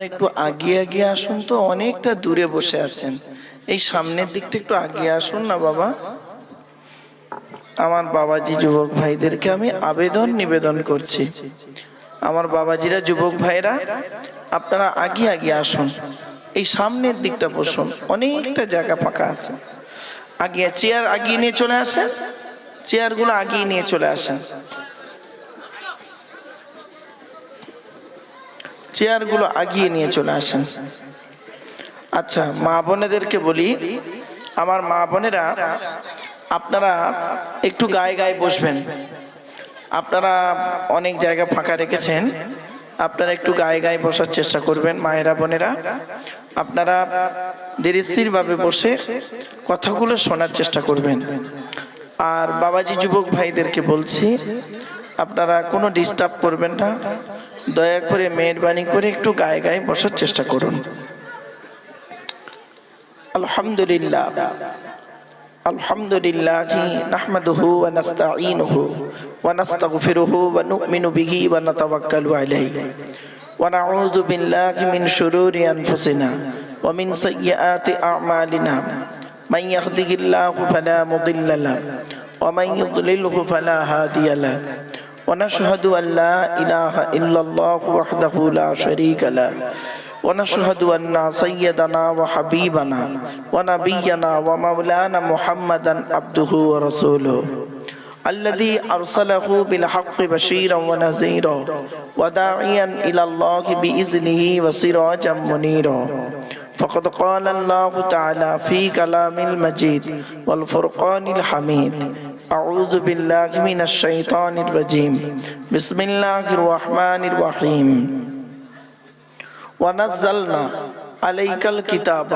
একটু আগিয়ে আগিয়ে আসুন তো, অনেকটা দূরে বসে আছেন। এই সামনের দিকটা একটু আগিয়ে আসুন না বাবা। আমার বাবাজি যুবক ভাইদেরকে আমি আবেদন নিবেদন করছি, আমার বাবাজিরা যুবক ভাইরা আপনারা আগিয়ে আগিয়ে আসুন, এই সামনের দিকটা বসুন, অনেকটা জায়গা ফাঁকা আছে। আগিয়ে চেয়ার আগিয়ে নিয়ে চলে আসেন, চেয়ারগুলো আগিয়ে নিয়ে চলে আসেন, চেয়ারগুলো আগিয়ে নিয়ে চলে আসেন। আচ্ছা, মা বোনেদেরকে বলি, আমার মা বোনেরা আপনারা একটু গায়ে গায়ে বসবেন। আপনারা অনেক জায়গা ফাঁকা রেখেছেন, আপনারা একটু গায়ে গায়ে বসার চেষ্টা করবেন। মায়েরা বোনেরা আপনারা ধীরে স্থির ভাবে বসে কথাগুলো শোনার চেষ্টা করবেন। আর বাবাজি যুবক ভাইদেরকে বলছি, আপনারা কোনো ডিস্টার্ব করবেন না, দয়া করে মেহেরবানি করে একটু গায়ে গায়ে বসার চেষ্টা করুন। আলহামদুলিল্লাহ আলহামদুলিল্লাহি নাহমাদুহু ওয়া নাস্তাঈনুহু ওয়া নাস্তাগফিরুহু ওয়া নু'মিনু বিহি ওয়া নাতাওয়াক্কালু আলাইহি ওয়া নাউযু বিল্লাহি মিন শুরুরি আনফুসিনা ওয়া মিন সাইয়্যাতি আ'মালিনা মান ইয়াহদিহিল্লাহু ফালা মুদিল্লা লাহু ওয়া মান ইউদ্লিলহু ফালা হাদিয়া লাহু ওয়া নাশহাদু আন লা ইলাহা ইল্লাল্লাহু ওয়াহদাহু লা শারীকা লাহু ونشهد أن سيدنا وحبيبنا ونبينا ومولانا محمدا عبده ورسوله الذي أرسله بالحق بشيرا ونذيرا وداعيا إلى الله بإذنه وسراجا منيرا فقد قال الله تعالى في كلام المجيد والفرقان الحميد أعوذ بالله من الشيطان الرجيم بسم الله الرحمن الرحيم ونزلنا عليك الكتاب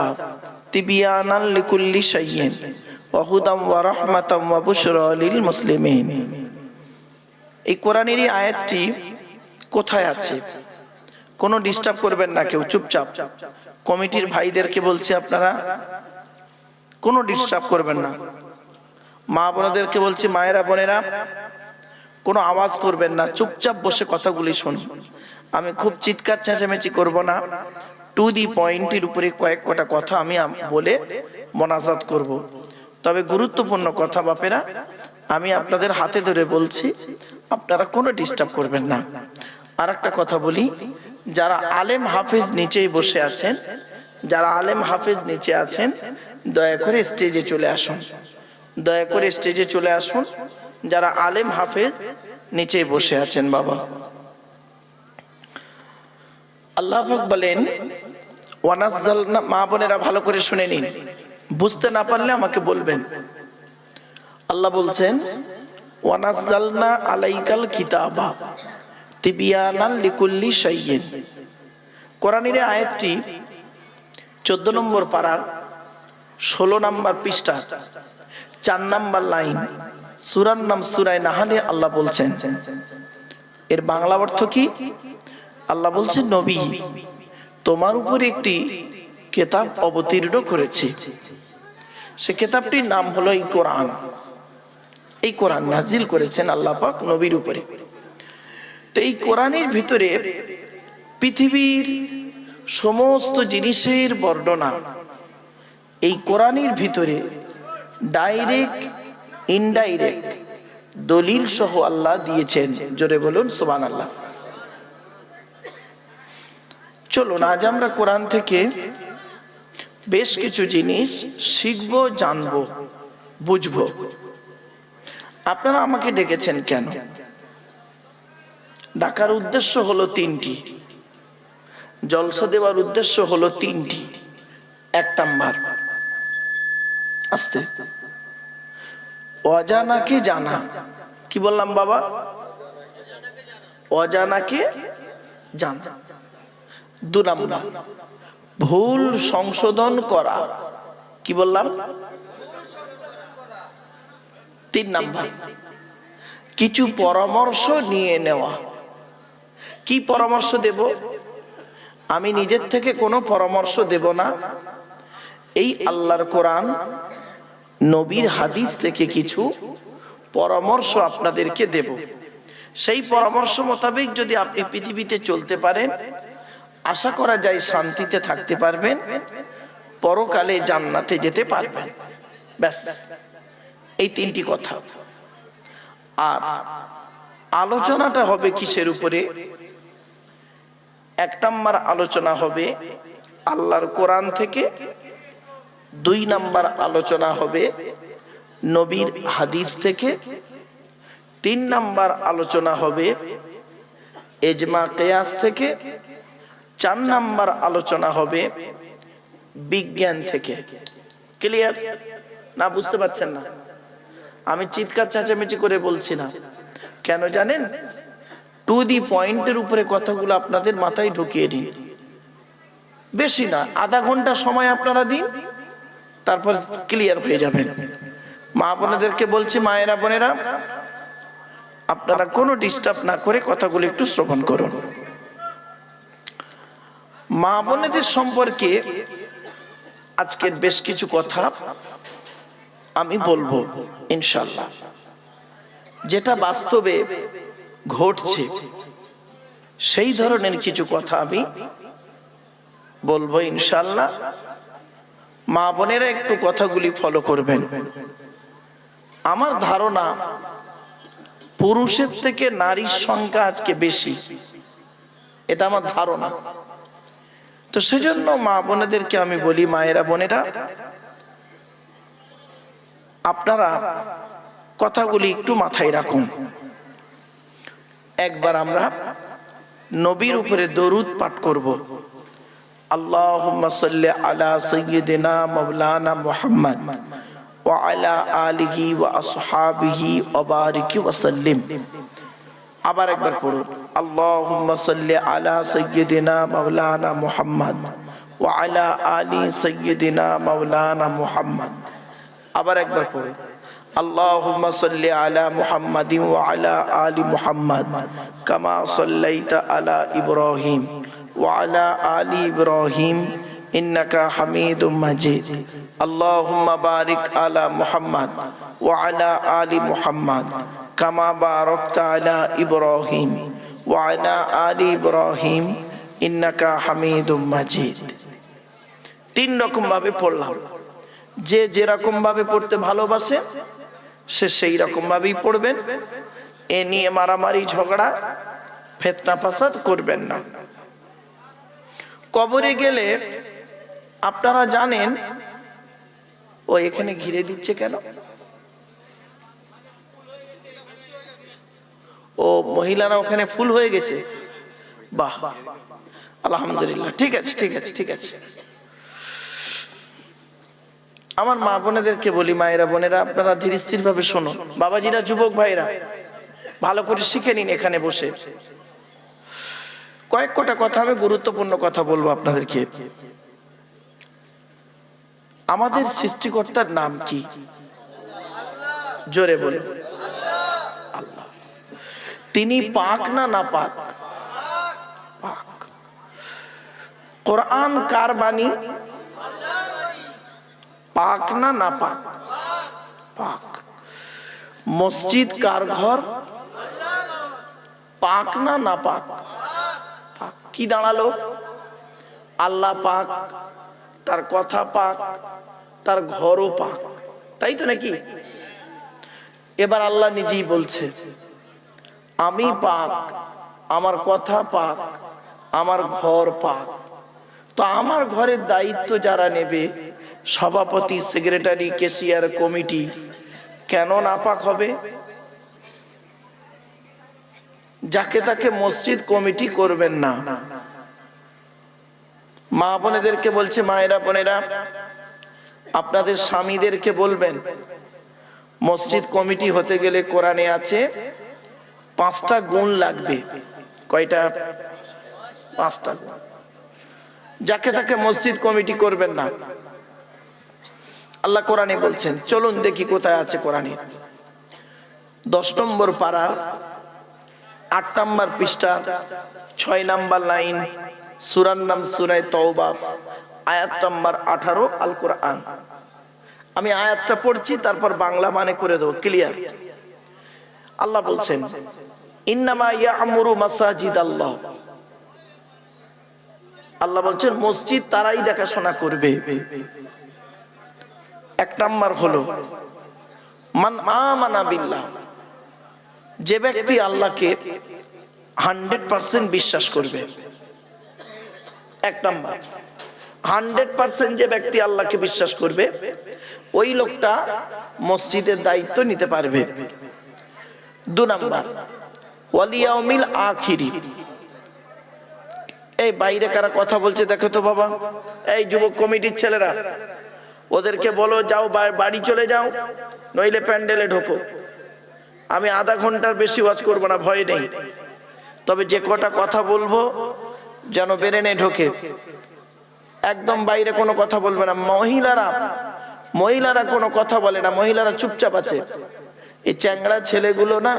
تبيانا لكل شيء وهدى ورحمة وبشرى للمسلمين। এই কোরআনের আয়াতটি কোথায় আছে? কোনো ডিস্টার্ব করবেন না, কেউ চুপচাপ। কমিটির ভাইদেরকে বলছি, আপনারা কোনো ডিস্টার্ব করবেন না। মা বোনদেরকে বলছি, মায়েরা বোনেরা কোনো আওয়াজ করবেন না, চুপচাপ বসে কথাগুলি শুনুন। আমি খুব চিৎকার চেঁচামেচি করব না, টু দি পয়েন্টের উপরে কয়েক কটা কথা আমি বলে মোনাজাত করব। তবে গুরুত্বপূর্ণ কথা বাপেরা আমি আপনাদের হাতে ধরে বলছি, আপনারা কোনো ডিস্টার্ব করবেন না। আর একটা কথা বলি, যারা আলেম হাফেজ নিচেই বসে আছেন, যারা আলেম হাফেজ নিচে আছেন, দয়া করে স্টেজে চলে আসুন, দয়া করে স্টেজে চলে আসুন। যারা আলেম হাফেজ নিচেই বসে আছেন বাবা। আল্লাহ পাক বলেন ওয়ানাজ্জালনা, মা বোনেরা ভালো করে শুনে নিন, বুঝতে না পারলে আমাকে বলবেন। আল্লাহ বলছেন ওয়ানাজ্জালনা আলাইকাল কিতাবা তিবিয়ানান লিকুল্লি শাইইন। কোরআনের আয়াতটি 14 নম্বর পারার 16 নম্বর পৃষ্ঠা 4 নম্বর লাইন, সূরার নাম সূরা নাহলে আল্লাহ বলছেন। এর বাংলা অর্থ কি? আল্লাহ বলছেন, নবী তোমার উপরে একটি কিতাব অবতীর্ণ করেছি, সে কিতাবটির নাম হলো এই কোরআন। এই কোরআন নাজিল করেছেন আল্লাহ পাক নবীর উপরে। তো এই কোরআনের ভিতরে পৃথিবীর সমস্ত জিনিসের বর্ণনা এই কোরআনের ভিতরে ডাইরেক্ট ইনডাইরেক্ট দলিল সহ আল্লাহ দিয়েছেন। জোরে বলুন সুবহানাল্লাহ। চলুন আজ আমরা কোরআন থেকে বেশ কিছু জিনিস শিখবো, জানবো, বুঝবো। আপনারা আমাকে ডেকেছেন কেন? ডাকার উদ্দেশ্য হলো তিনটি, জলসা দেওয়ার উদ্দেশ্য হলো তিনটি। 1 নাম্বার, আস্তে, অজানাকে জানা। কি বললাম বাবা? অজানাকে জানা। 2 নাম্বার, ভুল সংশোধন করা। কি বললাম? 3 নাম্বার, কিছু পরামর্শ নিয়ে নেওয়া। কি পরামর্শ দেব? আমি নিজের থেকে কোনো পরামর্শ দেব না, এই আল্লাহর কোরআন নবীর হাদিস থেকে কিছু পরামর্শ আপনাদেরকে দেব। সেই পরামর্শ মোতাবেক যদি আপনি পৃথিবীতে চলতে পারেন, আশা করা যায় শান্তিতে থাকতে পারবেন, পরকালে জান্নাতে যেতে পারবেন। ব্যাস, এই তিনটি কথা। আর আলোচনাটা হবে কিসের উপরে? 1 নাম্বার আলোচনা হবে আল্লাহর কোরআন থেকে, 2 নাম্বার আলোচনা হবে নবীর হাদিস থেকে, 3 নাম্বার আলোচনা হবে ইজমা কিয়াস থেকে, 4 নাম্বার আলোচনা হবে বিজ্ঞান থেকে। ক্লিয়ার না? বুঝতে পারছেন না? আমি চিৎকার চেঁচামেচি করে বলছি না, কেন জানেন? টু দি পয়েন্টের উপরে কথাগুলো আপনাদের মাথায় ঢুকিয়ে দিন। বেশি না, আধা ঘন্টা সময় আপনারা দিন, তারপর ক্লিয়ার হয়ে যাবেন। মা বোনেদেরকে বলছি, মায়েরা বোনেরা, আপনারা কোনো ডিস্টার্ব না করে কথাগুলো একটু শ্রবণ করুন। মা বোনেদের সম্পর্কে আজকের বেশ কিছু কথা আমি বলবো ইনশাআল্লাহ, যেটা বাস্তবে ঘটছে সেই ধরনের কিছু কথা আমি বলবো ইনশাআল্লাহ। মা বোনেরা একটু কথাগুলি ফলো করবেন। আমার ধারণা পুরুষের থেকে নারীর সংখ্যা আজকে বেশি, এটা আমার ধারণা। তো সেজন্য মা বোনেদেরকে আমি বলি, মায়েরা বোনেরা, আপনারা কথাগুলি একটু মাথায় রাখুন। একবার আমরা নবীর উপরে দরুদ পাঠ করব। আল্লাহুম্মা সাল্লি আলা সাইয়্যিদিনা মাওলানা মুহাম্মদ ওয়া আলা আলিহি ওয়া আসহাবিহি ওয়া বারিক ওয়া সাল্লিম। আবার একবার পড়ুন, আল্লাহুম্মা সাল্লি আলা সাইয়্যিদিনা মাওলানা মুহাম্মদ ওয়া আলা আলি সাইয়্যিদিনা মাওলানা মুহাম্মদ। আবার একবার পড়ুন, আল্লাহুম্মা সাল্লি আলা মুহাম্মাদিন ওয়া আলা আলি মুহাম্মদ কামা সাল্লাইতা আলা ইব্রাহিম ওয়া আলা আলি ইব্রাহিম ইন্নাকা হামিদুম মাজিদ। আল্লাহুম্মা বারিক আলা মুহাম্মদ ওয়া আলা আলি মুহাম্মদ কামা বারাকতা আলা ইব্রাহিম ওয়া আলা আলি ইব্রাহিম ইন্নাকা হামিদুম মাজিদ। 3 রকম ভাবে পড়লাম। যে যেরকম ভাবে পড়তে ভালোবাসে সে সেই রকম ভাবেই পড়বেন। এ নিয়ে মারামারি ঝগড়া ফিতনা ফাসাদ করবেন না। কবরে গেলে আপনারা জানেন, ও এখানে ঘিরে দিচ্ছে কেন? ও মহিলারা ওখানে ফুল হয়ে গেছে, বাহ আলহামদুলিল্লাহ, ঠিক আছে ঠিক আছে ঠিক আছে। আমার মা বোনেদেরকে বলি, মায়েরা বোনেরা, আপনারা ধীর স্থির ভাবে শুনুন। বাবাজিরা, যুবক ভাইরা, ভালো করে শিখে নিন। এখানে বসে কয়েকটা কথা, আমি গুরুত্বপূর্ণ কথা বলবো আপনাদেরকে। আমাদের সৃষ্টিকর্তার নাম কি? জোরে বলুন, আল্লাহ। তিনি পাক না নাপাক? পাক। কোরআন কার বাণী? পাক না নাপাক? পাক। মসজিদ কার ঘর? পাক না নাপাক? পাক। কি দাঁড়ালো? আল্লাহ পাক, তার কথা পাক, তার ঘরও পাক, তাই তো নাকি? এবার আল্লাহ নিজেই বলছে, আমি পাক, আমার কথা পাক, আমার ঘর পাক। তো আমার ঘরের দায়িত্ব যারা নেবে, সভাপতি, সেক্রেটারি, ক্যাশিয়ার, কমিটি, কেন নাপাক হবে? যাকে তাকে মসজিদ কমিটি করবেন না। মা বোনেদেরকে বলছে, মায়েরা বোনেরা, আপনাদের স্বামীদেরকে বলবেন, মসজিদ কমিটি হতে গেলে কোরআনে আছে 5টা গুণ লাগবে। কয়টা? 5টা। যাকে তাকে মসজিদ কমিটি করবেন না। আল্লাহ কোরআনে বলছেন, চলুন দেখি কোথায় আছে কোরআনে। 10 নম্বর পারার 8 নম্বর পৃষ্ঠা 6 নম্বর লাইন, সূরার নাম সূরা তাওবা, আয়াত নম্বর 18, আল কোরআন। আমি আয়াতটা পড়ছি, তারপর বাংলা মানে করে দেব, ক্লিয়ার। আল্লাহ বলছেন, ইন্নামা ইয়া'মুরু মাসাজিদাল্লাহ, আল্লাহ বলছেন মসজিদ তারাই দেখাশোনা করবে। এক নাম্বার হলো মান আমানা বিল্লাহ, যে ব্যক্তি আল্লাহকে 100% বিশ্বাস করবে। এক নাম্বার 100% যে ব্যক্তি আল্লাহকে বিশ্বাস করবে ওই লোকটা মসজিদের দায়িত্ব নিতে পারবে। 2 নাম্বার ওয়াল ইয়াউমিল আখিরি। এই বাইরে কারা কথা বলছে দেখো তো বাবা, এই যুবক কমিটির ছেলেরা, ওদেরকে বলো যাও বাড়ি চলে যাও, নইলে প্যান্ডেলে ঢোকো। আমি আধা ঘন্টার বেশি ওয়াজ করবো না, ভয় নেই, তবে যে কটা কথা বলবো যেন ব্রেনে ঢোকে। একদম বাইরে কোনো কথা বলবে না। মহিলারা কোনো কথা বলে না, মহিলারা চুপচাপ আছে। এই চ্যাংড়া ছেলেগুলো না,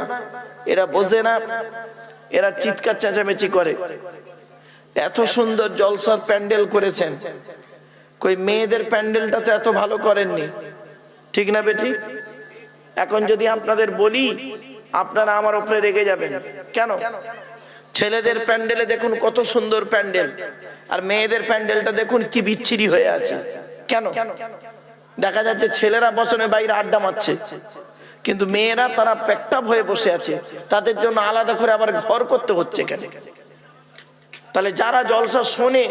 এরা বোঝে না, এরা চিৎকার চেঁচামেচি করে। এত সুন্দর জলসার প্যান্ডেল করেছেন, কই মেয়েদের প্যান্ডেলটা তো এত ভালো করেননি, ঠিক না বেটি? এখন যদি আপনাদের বলি আপনারা আমার উপরে রেগে যাবেন। কেন? ছেলেদের প্যান্ডেলে দেখুন কত সুন্দর প্যান্ডেল, আর মেয়েদের প্যান্ডেলটা দেখুন কি বিচ্ছিরি হয়ে আছে। কেন? দেখা যাচ্ছে ছেলেরা বসনে বাইরে আড্ডা মারছে, কিন্তু মেয়েরা তারা প্যাকটাপ হয়ে বসে আছে। তাদের জন্য আলাদা করে আবার ঘর করতে হচ্ছে কেন? তাহলে যারা জলসা শোনে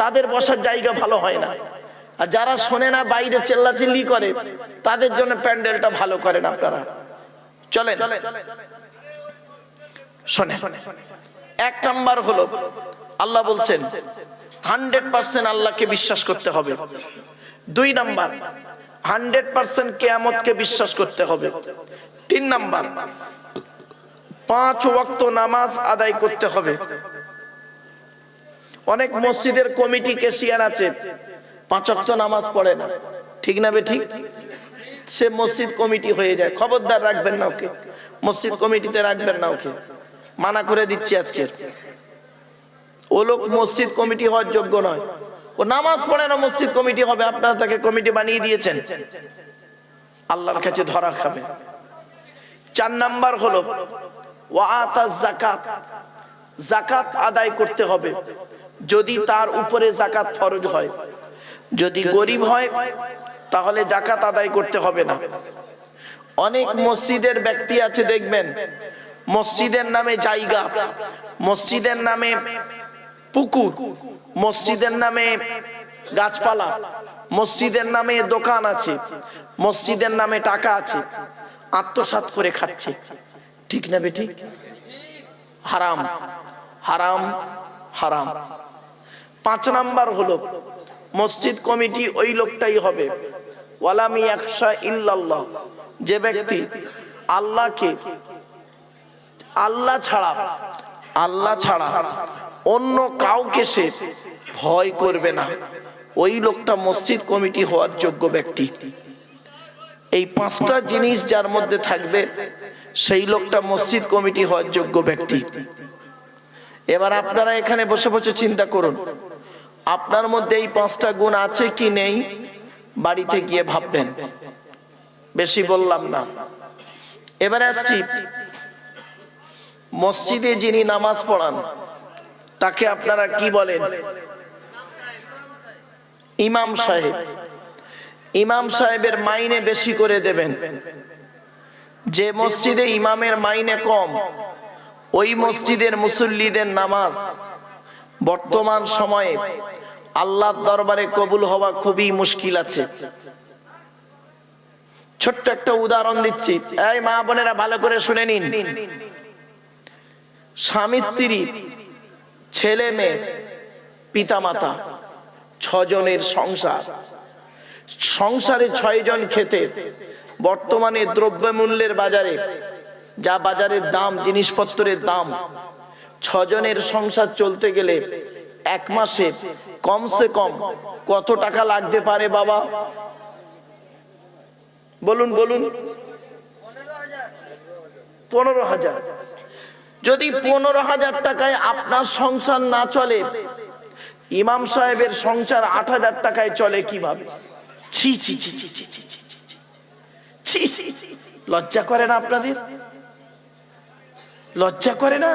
তাদের বসার জায়গা ভালো হয় না, আর যারা শোনে না বাইরে চেল্লাচিল্লি করে তাদের জন্য প্যান্ডেলটা ভালো করেন আপনারা। চলেন শোনেন। এক নাম্বার হলো আল্লাহ বলছেন 100% আল্লাহকে বিশ্বাস করতে হবে। 2 নাম্বার 100% কিয়ামতকে বিশ্বাস করতে হবে। 3 নাম্বার 5 ওয়াক্ত নামাজ আদায় করতে হবে। অনেক মসজিদের কমিটি কেশিয়ার আছে 5 ওয়াক্ত নামাজ পড়ে না, ঠিক না বেঠিক? সে মসজিদ কমিটি হয়ে যায়। খবরদার রাখবেন না ওকে, মসজিদ কমিটিতে রাখবেন না ওকে, মানা করে দিচ্ছি আজকে। ও লোক মসজিদ কমিটি হওয়ার যোগ্য নয়। ও নামাজ পড়ে না, মসজিদ কমিটি হবে? আপনারা তাকে কমিটি বানিয়ে দিয়েছেন, আল্লাহর কাছে ধরা খাবে। 4 নাম্বার হলো ওয়াতাজ যাকাত, যাকাত আদায় করতে হবে। যদি তার উপরে যাকাত ফরজ হয়, যদি গরিব হয় তাহলে যাকাত আদায় করতে হবে না। অনেক মসজিদের ব্যক্তি আছে দেখবেন, মসজিদের নামে জায়গা, মসজিদের নামে পুকুর, মসজিদের নামে গাছপালা, মসজিদের নামে দোকান আছে, মসজিদের নামে টাকা আছে, আত্মসাৎ করে খাচ্ছে, ঠিক না বেঠিক? হারাম হারাম হারাম। 5 নাম্বার হলো মসজিদ কমিটি ওই লোকটাই হবে ওয়ালাম ইয়াখশা ইল্লাল্লাহ, যে ব্যক্তি আল্লাহকে, আল্লাহ ছাড়া অন্য কাউকে সে ভয় করবে না, ওই লোকটা মসজিদ কমিটি হওয়ার যোগ্য ব্যক্তি। এই 5টা জিনিস যার মধ্যে থাকবে সেই লোকটা মসজিদ কমিটি হওয়ার যোগ্য ব্যক্তি। এবার আপনারা এখানে বসে বসে চিন্তা করুন, আপনার মধ্যে এই 5টা গুণ আছে কি নেই? বাড়িতে গিয়ে ভাববেন, বেশি বললাম না। এবার আসছি, মসজিদে যিনি নামাজ পড়ান তাকে আপনারা কি বলেন? ইমাম সাহেব। ইমাম সাহেবের মাইনে বেশি করে দেবেন। যে মসজিদে ইমামের মাইনে কম, ওই মসজিদের মুসল্লিদের নামাজ বর্তমান সময়ে আল্লাহর দরবারে কবুল হওয়া খুবই মুশকিল আছে। ছোট্ট একটা উদাহরণ দিচ্ছি, এই মা বোনেরা ভালো করে শুনে নিন। স্বামী স্ত্রী, ছেলে মেয়ে, পিতা মাতা, 6 জনের সংসার। সংসারে 6 জন খেতে বর্তমানে দ্রব্যমূল্যের বাজারে, যা বাজারের দাম, জিনিসপত্রের দাম, 6 জনের সংসার চলতে গেলে 1 মাসে কমসে কম কত টাকা লাগতে পারে বাবা? বলুন বলুন। 15,000। যদি 15,000 টাকায় আপনার সংসার না চলে, ইমাম সাহেবের সংসার 8,000 টাকায় চলে কিভাবে? ছি ছি ছি ছি ছি ছি ছি ছি, লজ্জা করে না আপনাদের? লজ্জা করে না?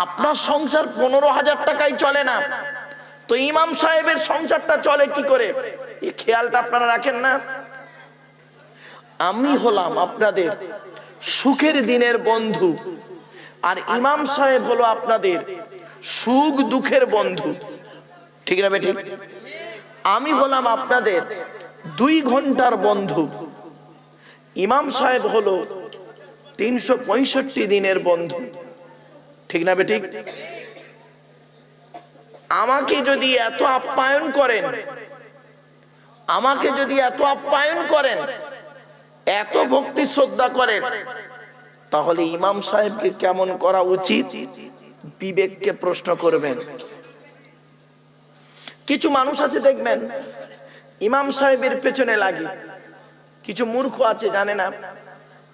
আপনার সংসার 15,000 টাকায় চলে না, তো ইমাম সাহেবের সংসারটা চলে কি করে, এই খেয়ালটা আপনারা রাখেন না? আমি হলাম আপনাদের সুখের দিনের বন্ধু, আর ইমাম সাহেব হলো আপনাদের সুখ দুঃখের বন্ধু, ঠিক না বেঠিক? আমি হলাম আপনাদের 2 ঘন্টার বন্ধু, ইমাম সাহেব হলো 365 দিনের বন্ধু, ঠিক না বেঠিক? আমাকে যদি এত আপ্যায়ন করেন, আমাকে যদি এত আপ্যায়ন করেন, এত ভক্তি শ্রদ্ধা করেন, তাহলে ইমাম সাহেবকে কেমন করা উচিত বিবেককে প্রশ্ন করবেন। কিছু মানুষ আছে দেখবেন ইমাম সাহেবের পেছনে লাগে, কিছু মূর্খ আছে জানে না,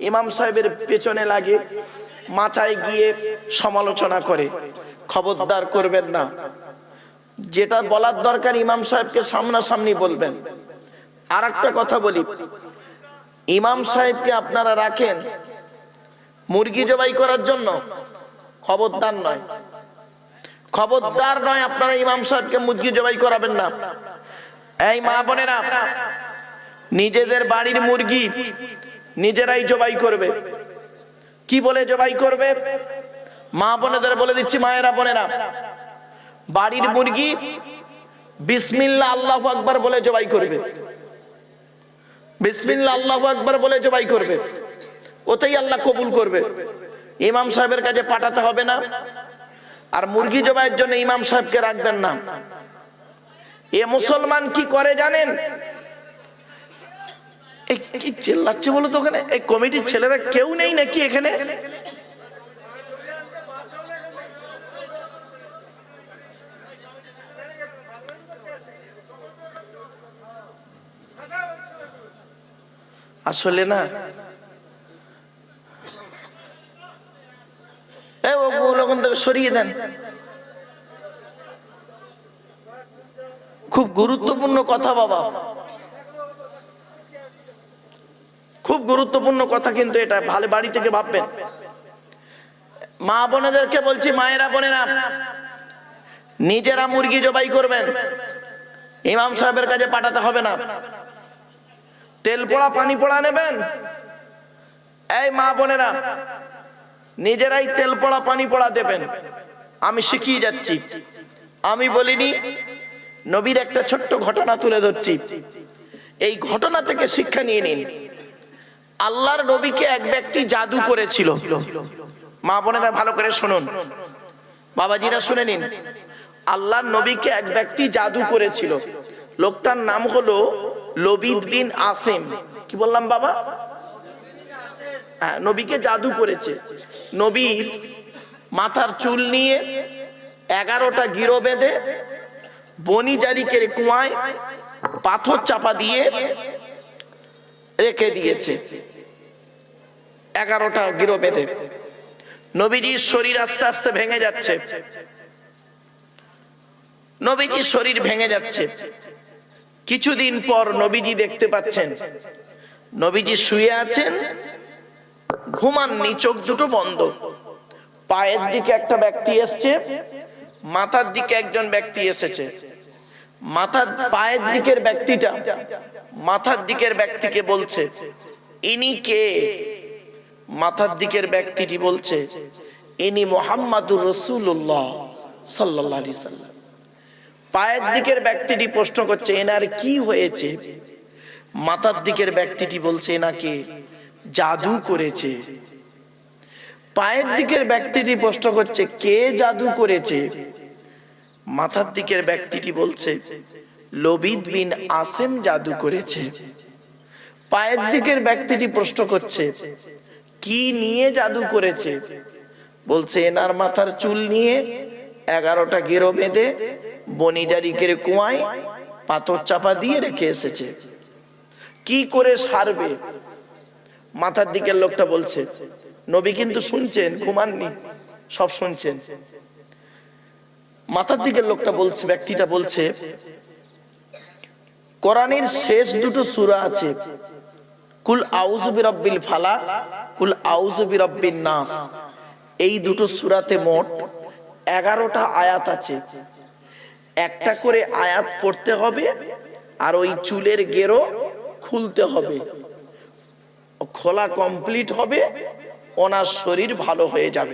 ইমাম সাহেবের পেছনে লাগে, মাথায় গিয়ে সমালোচনা করে। খবরদার করবেন না, যেটা বলার দরকার ইমাম সাহেবকে সামনাসামনি বলবেন। আর একটা কথা বলি, ইমাম সাহেবকে আপনারা রাখেন মুরগি জবাই করার জন্য, খবরদার নয়, খবরদার নয়, আপনারা ইমাম সাহেবকে মুরগি জবাই করাবেন না। এই মা বোনেরা, নিজেদের বাড়ির মুরগি নিজেরাই জবাই করবে। কি বলে জবাই করবে? মা বোনেদের বলে দিচ্ছি, মায়েরা বোনেরা, বাড়ির মুরগি বিসমিল্লাহ আল্লাহু আকবার বলে জবাই করবে, বিসমিল্লাহ আল্লাহু আকবার বলে জবাই করবে, ওতেই আল্লাহ কবুল করবে। ইমাম সাহেবের কাছে পাঠাতে হবে না। আর মুরগি জবাইয়ের জন্য ইমাম সাহেবকে রাখবেন না। এ মুসলমান কি করে জানেন? কি চিল্লাচ্ছে বলো তো ওখানে? এই কমিটির ছেলেরা কেউ নেই নাকি এখানে? আসলে না, সরিয়ে দেন। খুব গুরুত্বপূর্ণ কথা বাবা, খুব গুরুত্বপূর্ণ কথা, কিন্তু এটা ভালো বাড়ি থেকে ভাববেন। মা বোনেদেরকে বলছি, মায়েরা বোনেরা, নিজেরা মুরগি জবাই করবেন, ইমাম সাহেবের কাছে পাঠাতে হবে না। তেল পোড়া পানি পোড়া নেবেন, এই মা বোনেরা নিজেরাই তেল পোড়া পানি পোড়া দেবেন। আমি শিখিয়ে যাচ্ছি, আমি বলিনি, নবীর একটা ছোট্ট ঘটনা তুলে ধরছি। এই ঘটনা থেকে শিক্ষা নিয়ে নিন। আল্লাহর নবীকে এক ব্যক্তি জাদু করেছিল। মা বোনেরা ভালো করে শুনুন, বাবাজিরা শুনে নিন। আল্লাহর নবীকে এক ব্যক্তি জাদু করেছিল। লোকটার নাম হলো লবিদ বিন আসিম। কি বললাম বাবা? হ্যাঁ, নবীকে জাদু করেছে। নবীর মাথার চুল নিয়ে 11টা গিরো বেঁধে বনি জারিকের কুয়ায় পাথর চাপা দিয়ে রেখে দিয়েছে। 11টা গিরো বেঁধে। নবীজির শরীর আস্তে আস্তে ভেঙে যাচ্ছে, নবীজির শরীর ভেঙে যাচ্ছে। কিছুদিন পর নবীজি দেখতে পাচ্ছেন নবীজি শুয়ে আছেন, ঘুমাননি, চোখ দুটো বন্ধ। পায়ের দিকে একটা ব্যক্তি এসছে, মাথার দিকে একজন ব্যক্তি এসেছে। পায়ের দিকের ব্যক্তিটা মাথার দিকের ব্যক্তিকে বলছে, ইনি কে? মাথার দিকের ব্যক্তিটি বলছে, ইনি মুহাম্মাদুর রাসূলুল্লাহ সাল্লাল্লাহু আলাইহি সাল্লাম। পায়ের দিকের ব্যক্তিটি প্রশ্ন করছে, এনার কি হয়েছে? মাথার দিকের ব্যক্তিটি বলছে, এনাকে জাদু করেছে। পায়ের দিকের ব্যক্তিটি প্রশ্ন করছে, কে জাদু করেছে? মাথার দিকের ব্যক্তিটি বলছে, লবিদ বিন আসিম জাদু করেছে। পায়ের দিকের ব্যক্তিটি প্রশ্ন করছে, কি নিয়ে জাদু করেছে? বলছে, এনার মাথার চুল নিয়ে 11টা গেরো বেঁধে বনি জারিকের কুয়ায় পাথর চাপা দিয়ে রেখে এসেছে। কি করে সারবে? মাথার দিকের লোকটা বলছে। নবী কিন্তু শুনছেন, ঘুমাননি, সব শুনছেন। মাথার দিকের লোকটা বলছে, ব্যক্তিটা বলছে, কোরআনের শেষ দুটো সূরা আছে, কুল আউযু বিরাব্বিল ফালাক, কুল আউযু বিরাব্বিন নাস। এই দুটো সূরাতে মোট 11টা আয়াত আছে। একটা করে আয়াত পড়তে হবে আর ওই চুলের গেরো খুলতে হবে, খোলা কমপ্লিট হবে, ওনার শরীর ভালো হয়ে যাবে।